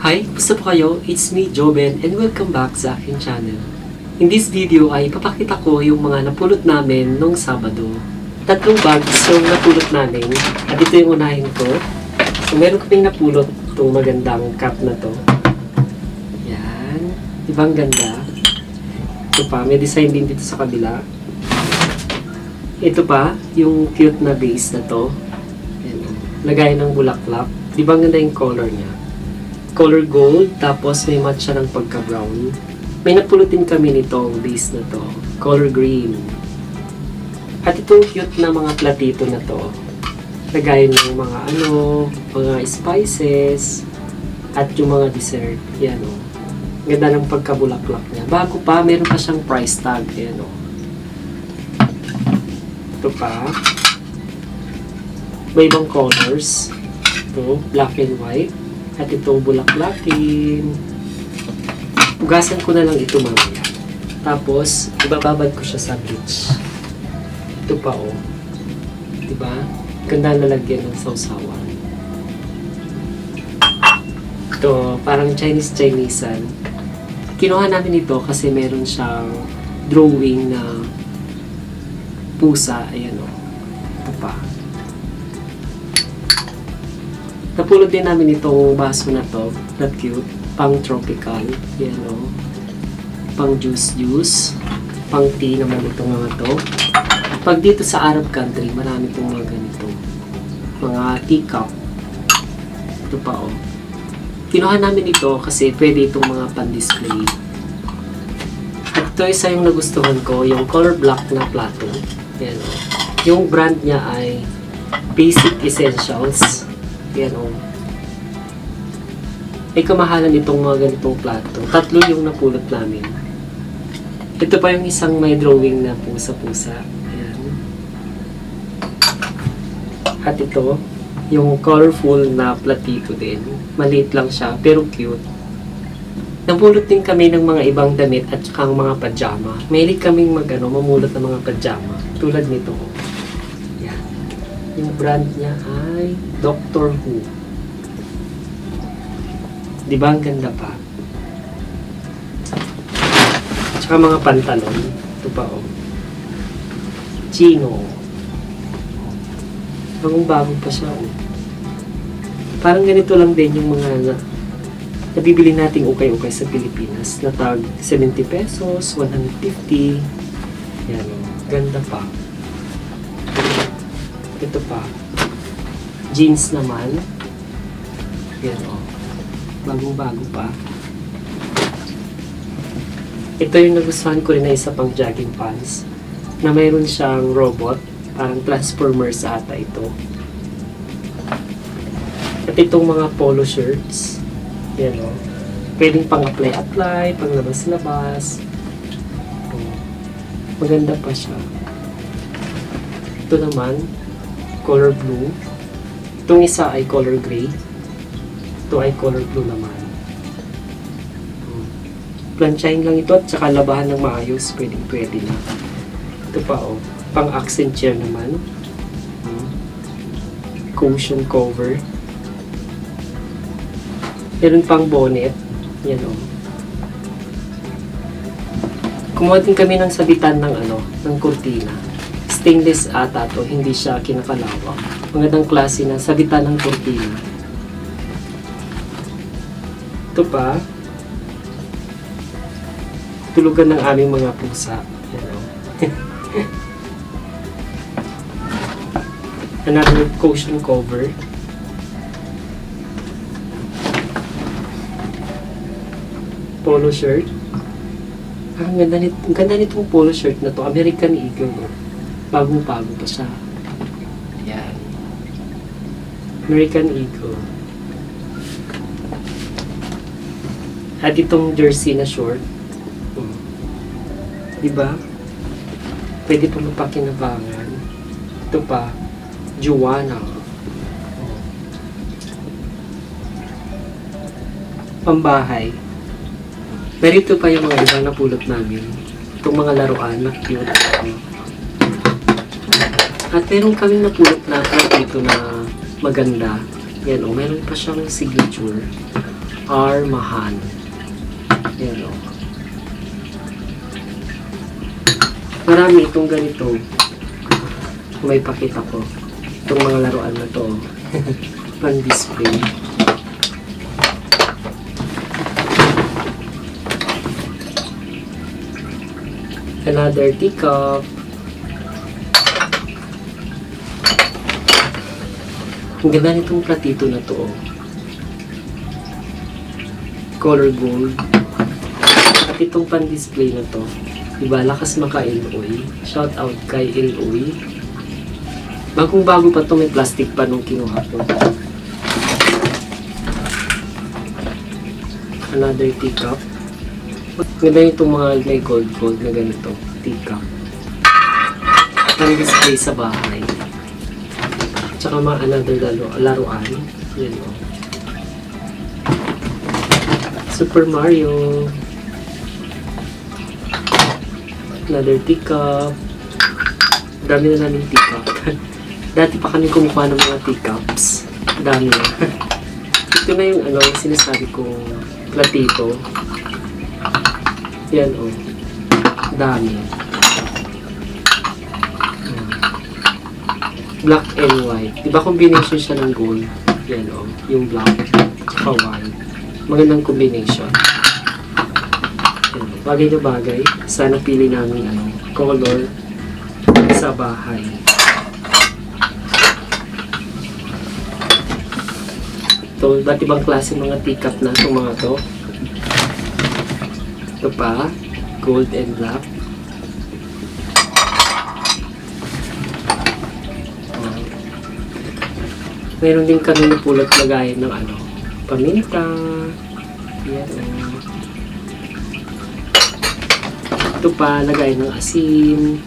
Hi, kumusta po kayo? It's me, Joben, and welcome back sa aking channel. In this video ay papakita ko yung mga napulot namin nung Sabado. 3 bags yung napulot namin, at ito yung unahin ko. So meron kaming napulot itong magandang cup na to. Yan, ibang ganda. Ito pa, may design din dito sa kabila. Ito pa, yung cute na base na to. Yan, lagay ng bulaklak. Di ba ganda yung color niya? Color gold, tapos may match siya ng pagka-brown. May napulutin kami nitong base na to, color green. At itong cute na mga platito na to, lagay ng mga mga spices, at yung mga dessert. Yan o. Ganda ng pagkabulaklak niya. Bago pa, meron pa siyang price tag. Yan o. Ito pa. May ibang colors. Ito, black and white. At itong bulaklakin. Ugasan ko na lang ito mamaya. Tapos, ibababad ko siya sa bleach. Ito pa o. Diba? Ganda lalagyan ng sausawan. Ito, parang Chinese-Chinesean. Kinuha namin ito kasi meron siyang drawing na pusa. Ayan o. Ito pa. Napulot din namin itong baso na to, na cute, pang tropical, yan o, pang juice, pang tea naman itong mga to. Pag dito sa Arab country, marami itong mga ganito, mga teacup. Ito pa o. Kinuha namin ito kasi pwede itong mga pan-display. At ito isa yung nagustuhan ko, yung color black na plato. Yan o. Yung brand niya ay Basic Essentials. Yan o. Ay kamahalan itong mga ganitong plato. 3 yung napulot namin. Ito pa yung isang may drawing na pusa-pusa. Ayan. At ito, yung colorful na platito din. Maliit lang siya, pero cute. Napulot din kami ng mga ibang damit at saka mga pajama. Mahilig kaming mamulot ng mga pajama. Tulad nito. Yan. Yung brand niya ay Doctor Who. Di ba ang ganda pa? Tsaka mga pantalon. Ito pa o. Chino. Bagong-bago pa siya o. Parang ganito lang din yung mga nabibili nating ukay-ukay sa Pilipinas. Na tag 70 pesos, 150. Yan o. Ganda pa. Ito pa. Jeans naman. Yan o. Bagong-bago pa. Ito yung nagustuhan ko rin na isa pang jogging pants. Na mayroon siyang robot. Parang transformer sa ata ito. At itong mga polo shirts. Yan o. Pwedeng pang-apply-apply, pang-labas-labas. Maganda pa siya. Ito naman, color blue. Itong isa ay color gray. Ito ay color blue naman. Planchain lang ito at saka labahan ng maayos. Pwede na. Ito pa o. Pang accent chair naman. Cushion cover. Meron pang bonnet. Yan o. Kumuha din kami ng sabitan ng kurtina. Stainless ata to, hindi siya kinakalawak. Magandang klase na sabitan ng kurtina. Ito pa, tulugan ng aming mga pusa. Another cushion cover. Polo shirt. Ang ganda nitong polo shirt na to. American Eagle. Bagong-bago pa siya. Ayan. American Eagle. At itong jersey na short. Diba? Pwede pa mapakinabangan. Ito pa. Juana. Pambahay. Pero ito pa yung mga ibang napulot namin. Itong mga laruan na cute. At meron kaming napulot na dito na maganda. Yan o, meron pa siyang signature. Armahan. Yan o. Marami itong ganito. May pakita ko. Itong mga laruan na to. Pan-display. Another teacup. Ang ganda nitong platito na to. Color gold. At itong pan-display na to. Diba, lakas maka-Eloy. Shout out kay Eloy. Bagong-bago pa to, may plastic pa nung kinuha ko. Another teacup. Ganda itong mga may gold na ganito. Teacup. Pan-display sa bahay. Tsaka mga another laruan. Yan o. Super Mario. Another teacup. Dami na namin teacup. Dati pa kami kumukuha ng mga teacups. Dami na. Ito na yung sinasabi kong platito. Yan o. Dami. Black and white. Diba combination siya ng gold? Yan o. Yung black at white. Magandang combination. Bagay na bagay. Sana pili namin color sa bahay. Ito, iba't ibang klase mga teacup na itong mga to. Ito pa, gold and black. Mayroon din kami napulot lagayan ng paminta. Yan o. Ito pa, lagay ng asin.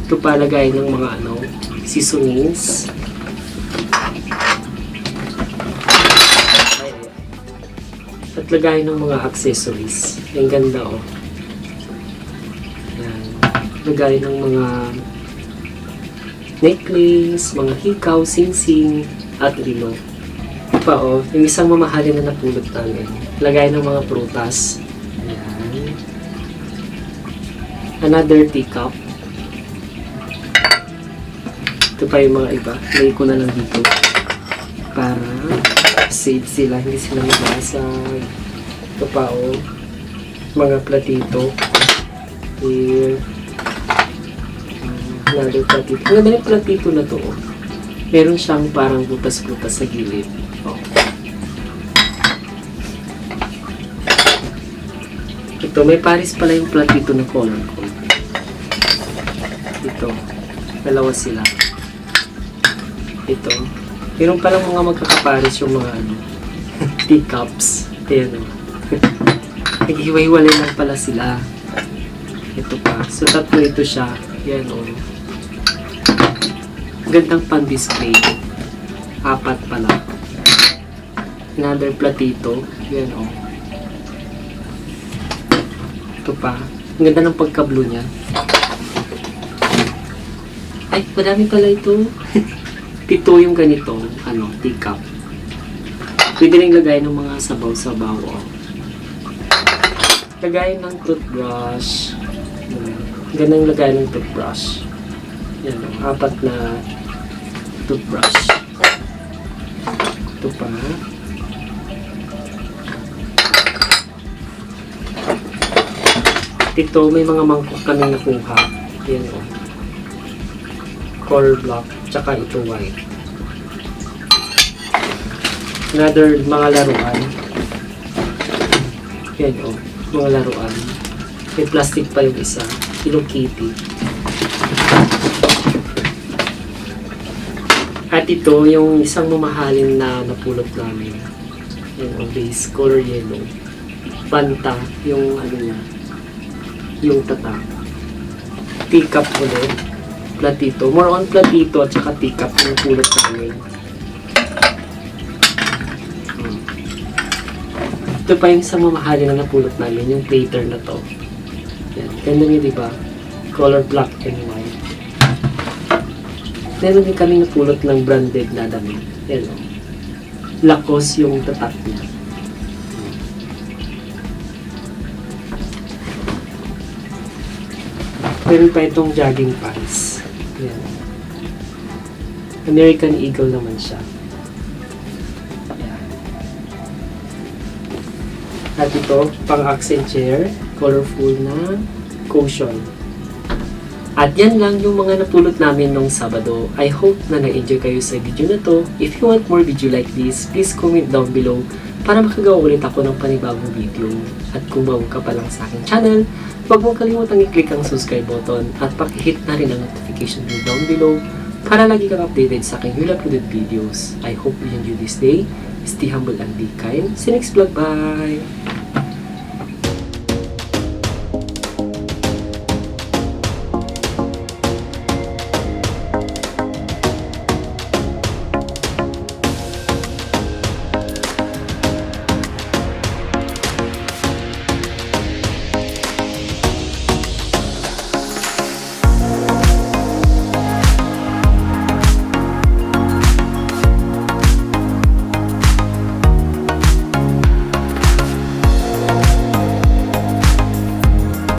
Ito pa, lagay ng mga seasonings. At lagay ng mga accessories. Ang ganda o. Yan. Lagay ng mga necklace, mga hikaw, sing-sing, at rilo. Pa yung isang mamahalin na napulot namin. Lagay ng mga prutas. Ayan. Another teacup. Ito pa yung mga iba. Lagay ko na lang dito. Para save sila. Hindi sila mabasag. Ito pa mga platito. Here. Another platito. Ang ganda yung platito na to. Meron siyang parang butas-butas sa gilid. Ito, may pares pala yung platito na color code. Ito, dalawa sila. Ito, meron palang mga magkakapares yung mga teacups. Ayan o. Naghiwa-hiwalay lang pala sila. Ito pa. So, tatlo ito siya. Ayan o. Gandang pan-display. 4 pala. Another platito. Yan o. Ito pa. Ang ganda ng pagka-blue niya. Ay, madami pala ito. 7 yung ganito. Teacup. Pwede rin lagay ng mga sabaw-sabaw o. Lagay ng toothbrush. Gandang lagay ng toothbrush. Yan o. 4 na toothbrush. Ito pa. Ito, may mga mangkok kami nakuha. Yan o. Color block. Tsaka ito white. Another mga laruan. Yan o. Mga laruan. May plastic pa yung isa. Hello Kitty. At ito, yung isang mamahalin na napulot namin. Yan o. Base. Color yellow. Fanta. Yung niya. Yung tatak. Teacup ulit. Platito. More on platito at saka teacup yung pulot namin. Ito pa yung isang mamahalin na napulot namin, yung plater na to. Yan. Ganda niyo, diba? Color black and white. Meron din kami napulot ng branded na damit. Yan o. Lacoste yung tatak niya. Meron pa itong jogging pants. Yan. American Eagle naman siya. Yan. At ito, pang accent chair, colorful na cushion. At yan lang yung mga napulot namin nung Sabado. I hope na na-enjoy kayo sa video na to. If you want more video like this, please comment down below para makagawa ulit ako ng panibagong video. At kung bago ka pa lang sa aking channel, huwag mong kalimutang i-click ang subscribe button at pakihit na rin ang notification bell down below para lagi kang updated sa aking newly uploaded videos. I hope you enjoy this day. Stay humble and be kind. See you next vlog. Bye!